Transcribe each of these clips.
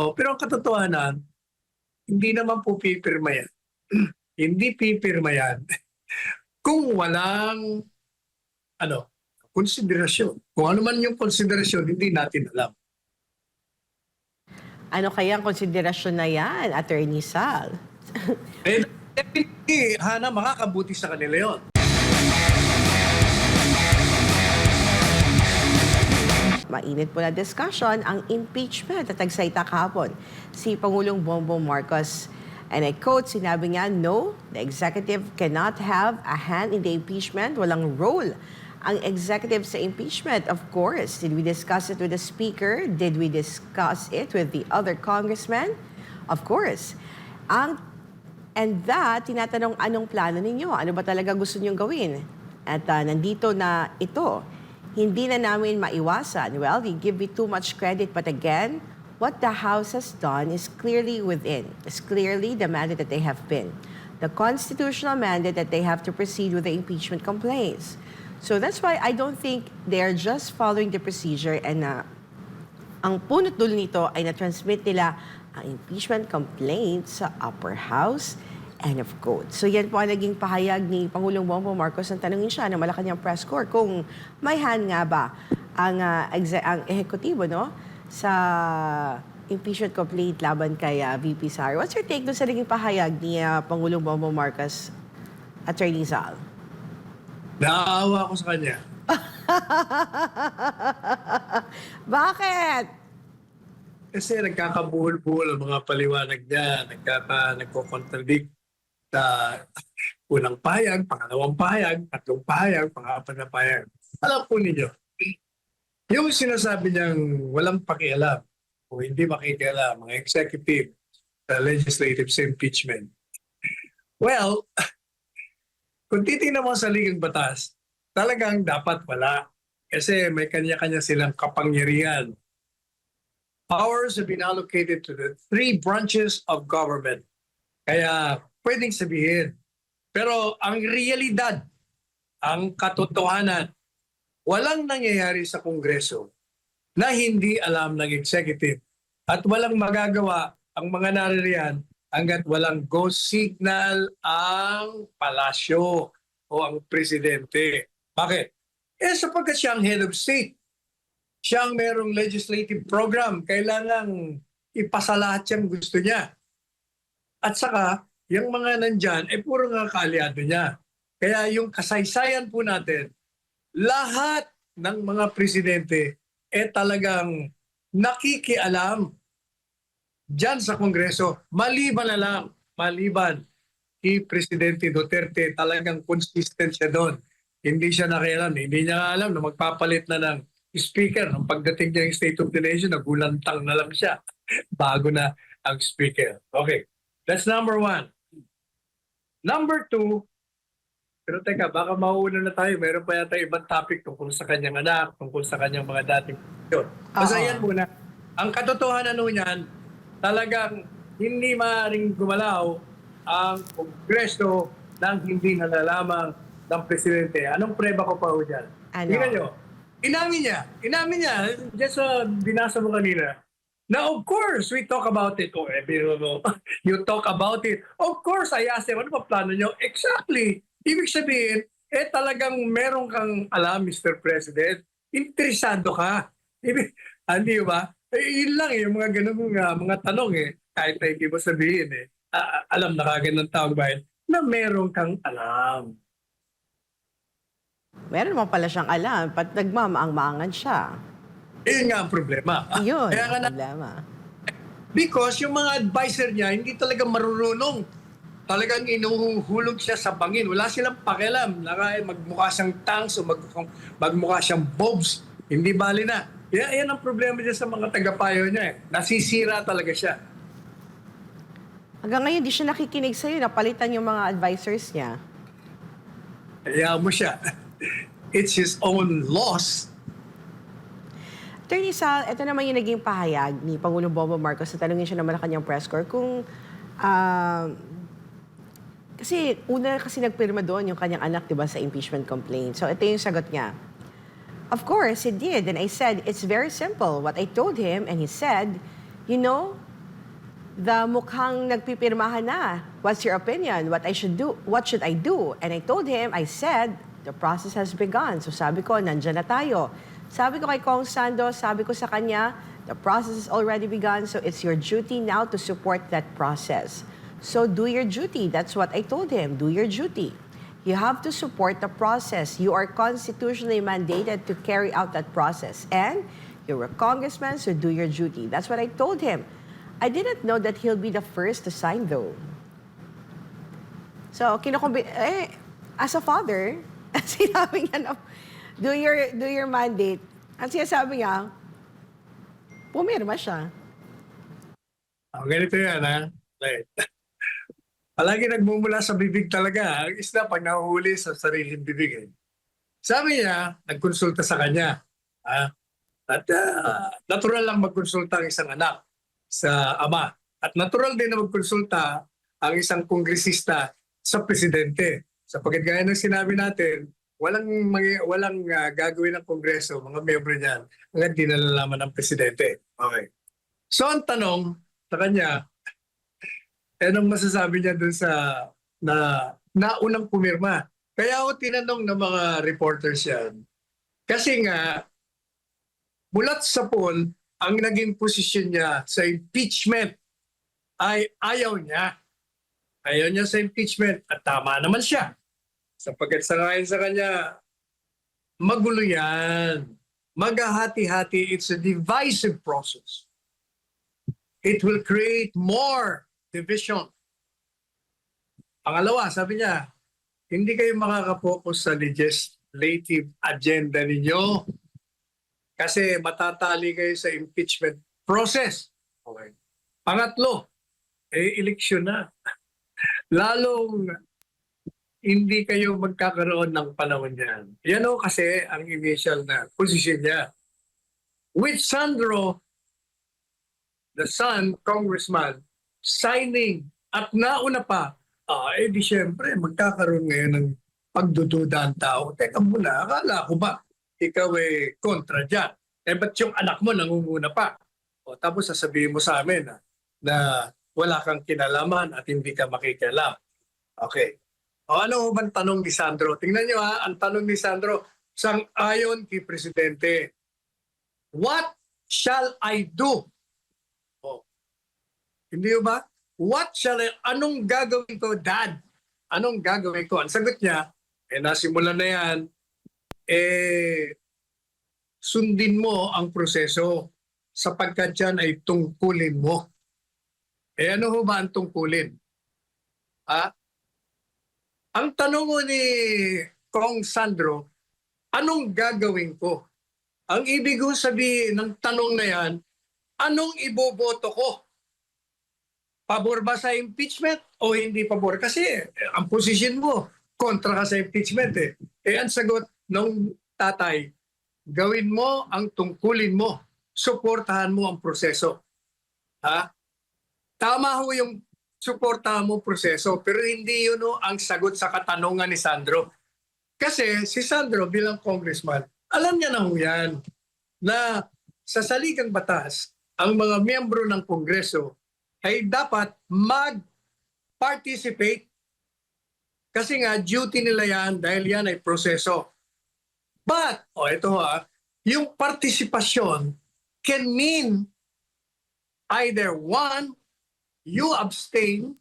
Oh, pero ang katotohanan, hindi naman po pipirma yan. Hindi pipirma yan kung walang ano, konsiderasyon. Kung ano man yung konsiderasyon, hindi natin alam. Ano kaya ang konsiderasyon na yan, Attorney Sal? Eh, definitely, Hana, makakabuti sa kanila yon. Mainit po na discussion ang impeachment at nagsalita kahapon si Pangulong Bongbong Marcos. And I quote, sinabi niya, no, the executive cannot have a hand in the impeachment. Walang role ang executive sa impeachment. Of course, did we discuss it with the speaker? Did we discuss it with the other congressmen? Of course. And that, tinatanong anong plano ninyo? Ano ba talaga gusto niyong gawin? At nandito na ito. Hindi na namin maiwasan. Well, you give me too much credit, but again, what the House has done is clearly within. It's clearly the mandate that they have been. The constitutional mandate that they have to proceed with the impeachment complaints. So that's why I don't think they're just following the procedure and ang punot dulo nito ay na-transmit nila ang impeachment complaint sa upper house. End of quote. So yan po ang naging pahayag ni Pangulong Bongbong Marcos nang tanungin siya ng Malacanang press corps kung may hand nga ba ang ehekutibo no, sa impeachment complaint laban kay VP Sara. What's your take doon sa naging pahayag ni Pangulong Bongbong Marcos, Attorney Sal? Naaawa ko sa kanya. Bakit? Kasi nagkakabuhol-buhol ang mga paliwanag niya, nagko-contradict sa unang pahayag, pangalawang pahayag, tatlong pahayag, pang-apat na pahayag. Alam po ninyo, yung sinasabi niyang walang pakialam o hindi makikialam mga executive sa legislative sa impeachment. Well, kung titingnan mo sa ligang batas, talagang dapat wala. Kasi may kanya-kanya silang kapangyarihan. Powers have been allocated to the three branches of government. Kaya pwedeng sabihin. Pero ang realidad, ang katotohanan, walang nangyayari sa Kongreso na hindi alam ng executive at walang magagawa ang mga naririyan hanggat walang go signal ang palasyo o ang presidente. Bakit? Eh sapagkat siya ang head of state. Siya ang merong legislative program. Kailangang ipasa lahat siyang gusto niya. At saka, yung mga nandyan, puro nga kaalyado niya. Kaya yung kasaysayan po natin, lahat ng mga presidente talagang nakikialam dyan sa Kongreso. Maliban na lang, maliban si Presidente Duterte, talagang consistent siya doon. Hindi siya nakialam. Hindi niya alam na magpapalit na ng speaker. Nung pagdating niya yung State of the Nation, nagulantang na lang siya bago na ang speaker. Okay, that's number one. Number two, pero teka, baka mauuna na tayo. Meron pa yata ibang topic tungkol sa kanyang anak, tungkol sa kanyang mga dating yun. Basta yan muna. Ang katotohanan nun yan, talagang hindi maaaring gumalaw ang Kongreso nang hindi nalalamang ng Presidente. Anong preba ko pa ho dyan? Ano? Tingnan nyo. Inamin niya, just binasa mo kanina. Now, of course, we talk about it. Oh, you talk about it. Of course, I asked him, ano pa plano nyo? Exactly. Ibig sabihin, talagang meron kang alam, Mr. President. Interesado ka. Hindi ba? Yun lang yung mga ganun mga tanong kahit na hindi mo sabihin alam na kagad ng taong bayan na meron kang alam. Meron naman pala siyang alam, pat nagmamaang-maangan siya. Yun nga ang problema. Yun Kaya ang problema. Because yung mga advisor niya, hindi talaga marunong. Talagang inuhulog siya sa bangin. Wala silang pakialam. Magmukha siyang tanks o magmukha siyang bobs. Hindi bali na. Yan ang problema niya sa mga tagapayo niya. Nasisira talaga siya. Hanggang ngayon, di siya nakikinig sa'yo. Napalitan yung mga advisors niya. Kaya mo siya. It's his own loss. Attorney Sal, ito naman yung naging pahayag ni Pangulong Bongbong Marcos na tanungin siya ng Malacanang press corps kung kasi una kasi nagpirma doon yung kanyang anak, di ba, sa impeachment complaint. So ito yung sagot niya. Of course, he did. And I said, it's very simple. What I told him, and he said, you know, mukhang nagpipirmahan na. What's your opinion? What I should do? What should I do? And I told him, I said, the process has begun. So sabi ko, nandyan na tayo. Sabi ko kay Kong Sando, sabi ko sa kanya, the process has already begun, so it's your duty now to support that process. So do your duty. That's what I told him. Do your duty. You have to support the process. You are constitutionally mandated to carry out that process. And you're a congressman, so do your duty. That's what I told him. I didn't know that he'll be the first to sign though. So, as a father, sinabi niya na, do your mandate. Ang sinasabi niya, pumirma siya. Ganito yan, ha? Right. Palagi nagmumula sa bibig talaga. Ang isda pag nahuhuli sa sariling bibig. Sabi niya, nagkonsulta sa kanya. Ha? At natural lang magkonsulta ang isang anak sa ama. At natural din na magkonsulta ang isang kongresista sa presidente. Sapagkat gaya ng sinabi natin, walang gagawin ng kongreso, mga miyembro niyan, hanggang di nalalaman ng presidente. Okay. So ang tanong sa kanya, anong masasabi niya dun sa naunang pumirma? Kaya ako tinanong ng mga reporters yan. Kasi nga, mulat sa poll, ang naging posisyon niya sa impeachment ay ayaw niya. Ayaw niya sa impeachment at tama naman siya. Sapagkat sa ngayon sa kanya, magulo yan. Maghahati-hati, it's a divisive process. It will create more division. Pangalawa, sabi niya, hindi kayo makakapokus sa legislative agenda ninyo kasi matatali kayo sa impeachment process. Okay. Pangatlo, eleksyon na. Lalong hindi kayo magkakaroon ng panahon yan. Yan o kasi ang initial na position niya. With Sandro, the son, congressman, signing at nauna pa, di syempre magkakaroon ngayon ng pagdududa ang tao. Teka muna, akala ko ba ikaw kontra dyan? Ba't yung anak mo nangunguna pa? Tapos sasabihin mo sa amin na wala kang kinalaman at hindi ka makikialam. Okay. Ano bang tanong ni Sandro? Tingnan nyo ang tanong ni Sandro, sang-ayon kay Presidente. What shall I do? Hindi ba? Anong gagawin ko, Dad? Anong gagawin ko? Ang sagot niya, nasimulan na yan, sundin mo ang proseso sapagkat yan ay tungkulin mo. Ano ho ba ang tungkulin? Ang tanong mo ni Kong Sandro, anong gagawin ko? Ang ibig ko sabihin ng tanong na yan, anong iboboto ko? Pabor ba sa impeachment o hindi pabor? Kasi ang position mo, kontra ka sa impeachment ang sagot ng tatay, gawin mo ang tungkulin mo. Suportahan mo ang proseso. Tama ho yung suportahan mo ang proseso, pero hindi yun ang sagot sa katanungan ni Sandro. Kasi si Sandro bilang congressman, alam niya na ho yan na sa saligang batas, ang mga miyembro ng Kongreso ay dapat mag-participate kasi nga duty nila yan dahil yan ay proseso. But, ito yung partisipasyon can mean either one, you abstain,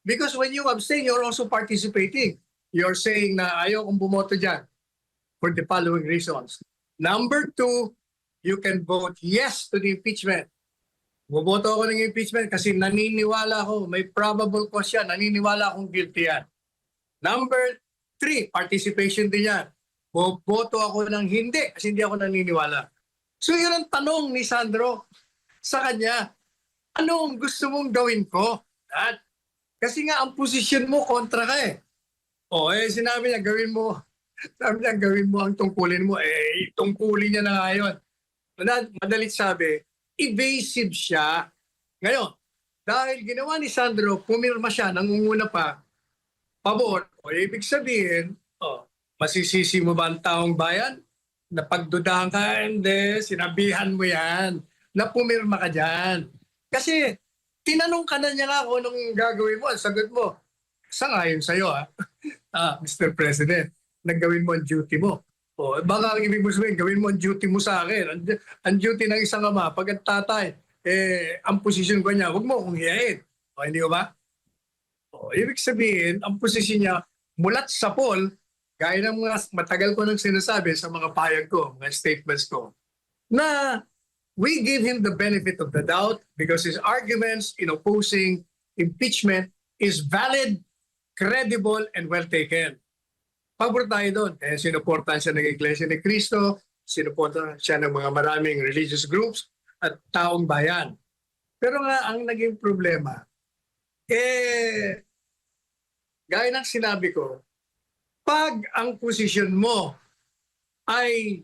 because when you abstain, you're also participating. You're saying na ayaw kong bumoto dyan for the following reasons. Number two, you can vote yes to the impeachment. Bumoto ako ng impeachment kasi naniniwala ako, may probable cause yan, naniniwala akong guilty yan. Number three, participation din yan. Bumoto ako ng hindi kasi hindi ako naniniwala. So yun ang tanong ni Sandro sa kanya, anong gusto mong gawin ko? At, kasi nga ang posisyon mo kontra ka sinabi niya gawin mo. Sabi niya gawin mo ang tungkulin mo. Tungkulin niya na nga yun. Madalit sabi, evasive siya. Ngayon, dahil ginawa ni Sandro, pumirma siya, nangunguna pa, pabor. Ibig sabihin, masisisi mo ba ang taong bayan? Napagdudahan ka, hindi, sinabihan mo yan, na pumirma ka dyan. Kasi, tinanong ka na niya nga kung anong gagawin mo. Ang sagot mo, sangayon sa'yo Mr. President, naggawin mo ang duty mo. O, baka ang ibig mo sabihin, gawin mo ang duty mo sa akin. Ang duty ng isang ama, pag ang tatay, ang posisyon ko niya, huwag mo kong hiyain. O, hindi ko ba? O, ibig sabihin, ang posisyon niya, mulat sa poll, gaya ng mga matagal ko nang sinasabi sa mga payag ko, mga statements ko, na we give him the benefit of the doubt because his arguments in opposing impeachment is valid, credible, and well taken. Pabor tayo doon. Kaya sinuportahan siya ng Iglesia ni Cristo, sinuportahan siya ng mga maraming religious groups at taong bayan. Pero nga, ang naging problema, gaya ng sinabi ko, pag ang posisyon mo ay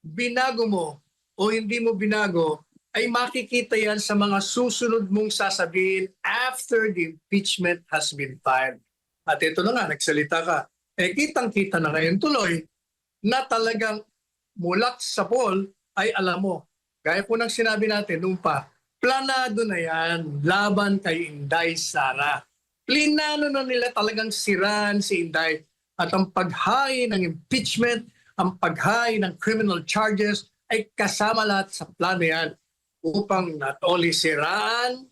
binago mo o hindi mo binago, ay makikita yan sa mga susunod mong sasabihin after the impeachment has been filed. At ito na nga, nagsalita ka. Kitang-kita na ngayon tuloy na talagang mulat sa poll ay alam mo. Gaya po ng sinabi natin nung pa, planado na yan laban kay Inday Sara. Plinano na nila talagang siraan si Inday at ang paghain ng impeachment, ang paghain ng criminal charges ay kasama lahat sa plano yan upang not only siraan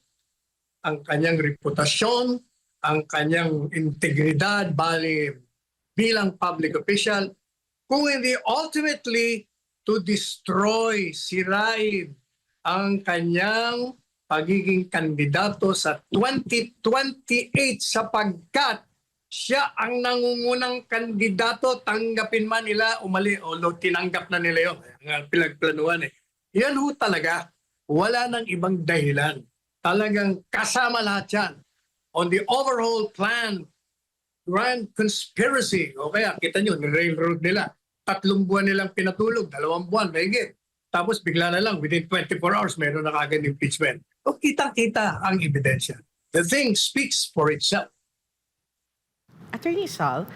ang kanyang reputasyon, ang kanyang integridad bilang public official, kung hindi ultimately to destroy, sirain ang kanyang pagiging kandidato sa 2028 sapagkat siya ang nangungunang kandidato, tanggapin man nila o mali, although tinanggap na nila yun, pinagplanuhan Yan ho talaga, wala nang ibang dahilan. Talagang kasama lahat yan on the overall plan, grand conspiracy. O kaya, kita nyo, railroad nila. 3 buwan nilang pinatulog, 2 buwan, mahigit. Tapos bigla na lang, within 24 hours, mayroon na kagad impeachment. O kitang-kita ang ebidensya. The thing speaks for itself. Attorney Sal,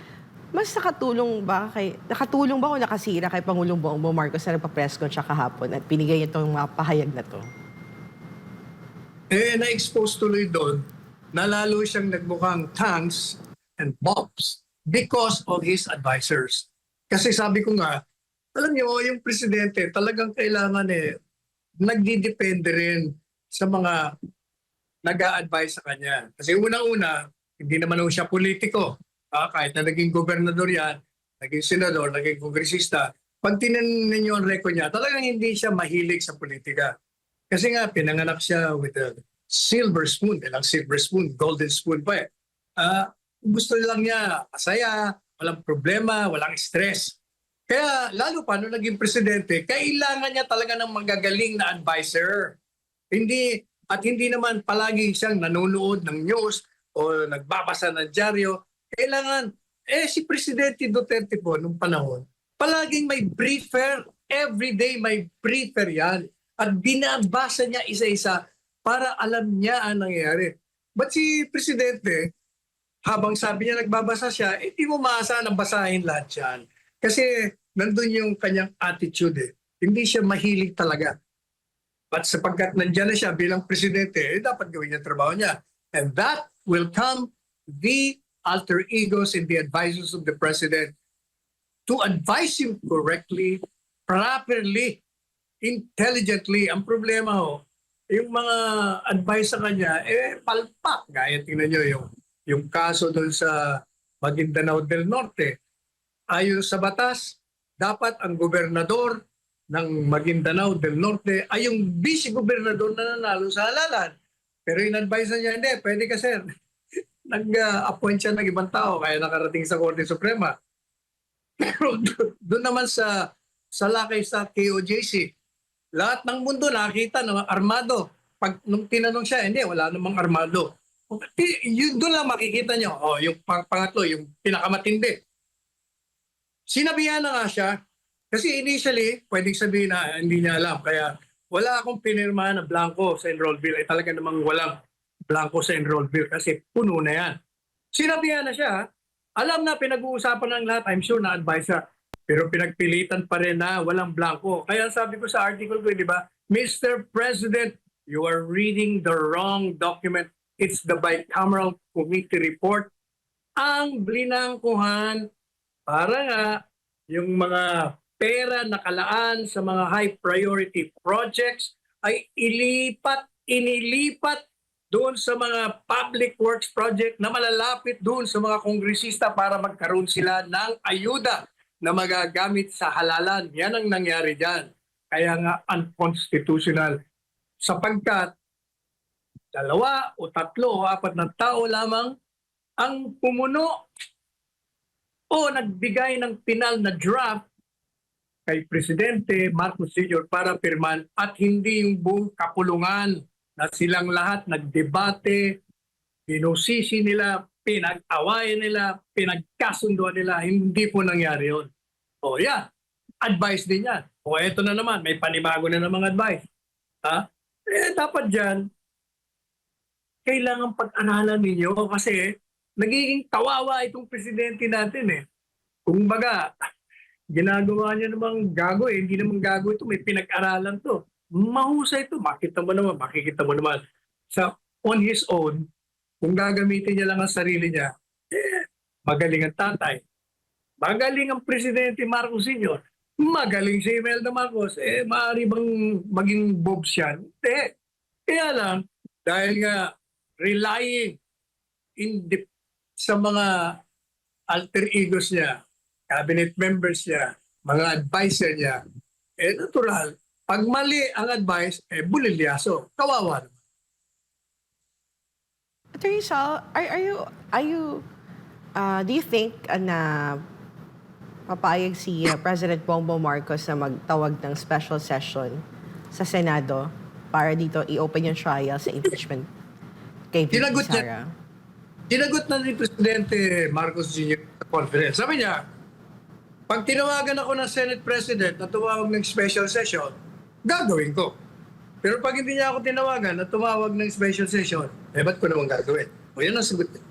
mas nakatulong ba o nakasira kay Pangulong Bongbong Marcos na nagpa-press con siya kahapon at binigay niya itong mga pahayag na to? Na-expose tuloy doon na lalo siyang nagmukhang tanks and bombs because of his advisors. Kasi sabi ko nga, alam niyo, yung presidente talagang kailangan nagdidepende rin sa mga nag-a-advise sa kanya. Kasi unang-una, hindi naman siya politiko. Kahit na naging gobernador yan, naging senador, naging kongresista, pag tinanin ninyo ang record niya, talagang hindi siya mahilig sa politika. Kasi nga, pinanganak siya with a silver spoon, silver spoon, golden spoon pa gusto lang niya masaya, walang problema, walang stress. Kaya lalo pa nung naging presidente, kailangan niya talaga ng magagaling na advisor. Hindi naman palagi siyang nanonood ng news o nagbabasa ng dyaryo. Kailangan, si Presidente Duterte po nung panahon, palaging may briefer, everyday may briefer yan. At binabasa niya isa-isa para alam niya ang nangyayari. But si Presidente, habang sabi niya nagbabasa siya, hindi mo maasahan ang basahin lahat yan. Kasi nandun yung kanyang attitude. Hindi siya mahilig talaga. But sapagkat nandiyan na siya bilang Presidente, dapat gawin niya ang trabaho niya. And that will come the alter egos and the advisors of the President to advise him correctly, properly, intelligently. Ang problema yung mga advice sa kanya, palpak. Gaya tingnan nyo yung kaso doon sa Maguindanao del Norte. Ayon sa batas, dapat ang gobernador ng Maguindanao del Norte ay yung vice-gobernador na nanalo sa halalan. Pero in-advise niya, hindi, pwede ka sir. Nag-appoint siya ng ibang tao kaya nakarating sa Korte Suprema. Pero doon naman sa lakay sa KOJC, lahat ng mundo nakita na armado. Nung tinanong siya, hindi, wala namang armado. Yun doon lang makikita nyo. Yung pangatlo, yung pinakamatindi. Sinabihan na nga siya, kasi initially, pwedeng sabihin na hindi niya alam. Kaya wala akong pinirmahan na blanco sa enroll bill. Ay talaga namang walang blanco sa enroll bill kasi puno na yan. Sinabihan na siya, alam na pinag-uusapan ng lahat, I'm sure na advisor. Pero pinagpilitan pa rin na walang blanco. Kaya sabi ko sa article ko, di ba, Mr. President, you are reading the wrong document. It's the bicameral committee report. Ang binangkuhan para nga yung mga pera nakalaan sa mga high priority projects ay inilipat doon sa mga public works project na malalapit doon sa mga kongresista para magkaroon sila ng ayuda na magagamit sa halalan. Yan ang nangyari dyan. Kaya nga unconstitutional sapagkat 2 o 3 o 4 na tao lamang ang pumuno o nagbigay ng pinal na draft kay Presidente Marcos Sr. para pirman at hindi yung buong kapulungan na silang lahat nagdebate, pinusisi nila, pinag-awayan nila, pinagkasunduan nila. Hindi po nangyari yun. O yan, advice din yan. O eto na naman, may panibago na namang advice. Ha? Dapat dyan, kailangan pag-aralan ninyo kasi nagiging kawawa itong presidente natin eh. Kung baga, ginagawa niya namang gago eh. Hindi namang gago ito. May pinag-aralan to. Mahusay ito. Makikita mo naman. Sa on his own, kung gagamitin niya lang ang sarili niya, magaling ang tatay. Magaling ang Presidente Marcos Sr. Magaling si Imelda Marcos. Maaari bang maging bobs yan? Hindi. Kaya lang, dahil nga relying sa mga alter egos niya, cabinet members niya, mga advisor niya, natural. Pag mali ang advice, bulilyaso. Kawawa naman. Attorney Sal, do you think na papayag si President Bongbong Marcos na magtawag ng special session sa Senado para dito i-open yung trial sa impeachment kay VP Tinagot niya. Sara? Tinagot na ni Presidente Marcos Jr. sa conference. Sabi niya, pag tinawagan ako ng Senate President na tumawag ng special session, gagawin ko. Pero pag hindi niya ako tinawagan na tumawag ng special session, ba't ko naman gagawin? O yan ang sagot niya.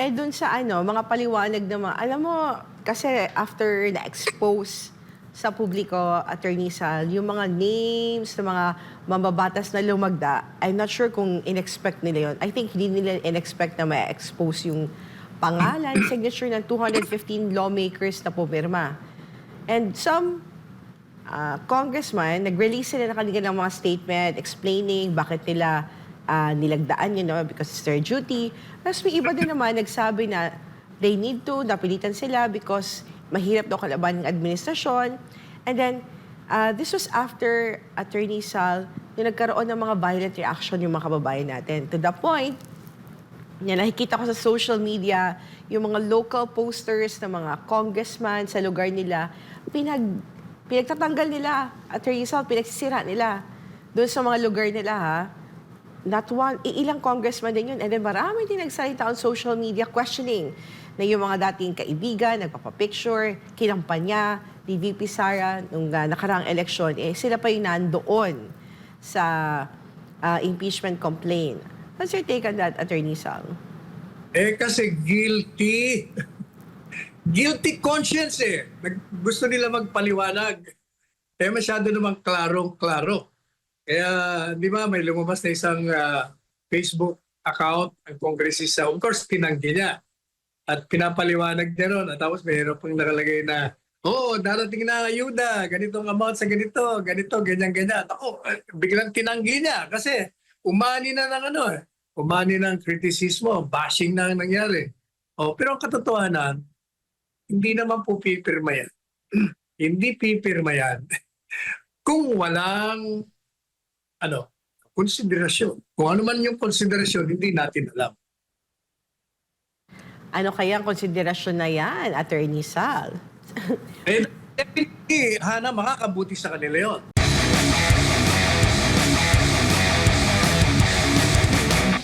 Dun sa mga paliwanag na alam mo, kasi after na-expose sa publiko, Attorney Sal, yung mga names ng mga mambabatas na lumagda, I'm not sure kung in-expect nila yon. I think hindi nila in-expect na ma-expose yung pangalan, signature ng 215 lawmakers na pumirma. And some congressman, nag-release sila ng kanilang mga statement explaining bakit nila nilagdaan because it's their duty. Tapos may iba din naman nagsabi na they need to, napilitan sila because mahirap daw kalaban ng administrasyon. And then, this was after Attorney Sal, yung nagkaroon ng mga violent reaction yung mga kababayan natin. To the point, nakikita ko sa social media, yung mga local posters ng mga congressman sa lugar nila, pinagtatanggal nila, Attorney Sal, pinagsisira nila. Doon sa mga lugar nila, ha? Not one, ilang congressman din yun. And then marami din nagsalita on social media questioning na yung mga dating kaibigan, nagpapapicture, kinampanya ni VP Sara nung nakaraang eleksyon, sila pa yung nandoon sa impeachment complaint. What's your take on that, Attorney Sal? Kasi guilty. Guilty conscience eh. Gusto nila magpaliwanag. Masyado namang klarong-klaro. Kaya, di ba, may lumabas na isang Facebook account ang kongresista. Of course, tinanggi niya. At pinapaliwanag niya ron. At tapos mayroon pang nakalagay na, darating na ayuda, ganitong amount sa ganito, ganyan-ganyan. Ako, biglang tinanggi niya kasi umani na ng umani ng kritisismo, bashing na ang nangyari. Pero ang katotohanan, hindi naman po pipirma yan. Hindi pipirma yan. Kung walang konsiderasyon. Kung ano man yung konsiderasyon, hindi natin alam. Ano kaya ang konsiderasyon na yan, Attorney Sal? Definitely, Hana, makakabuti sa kanila yun.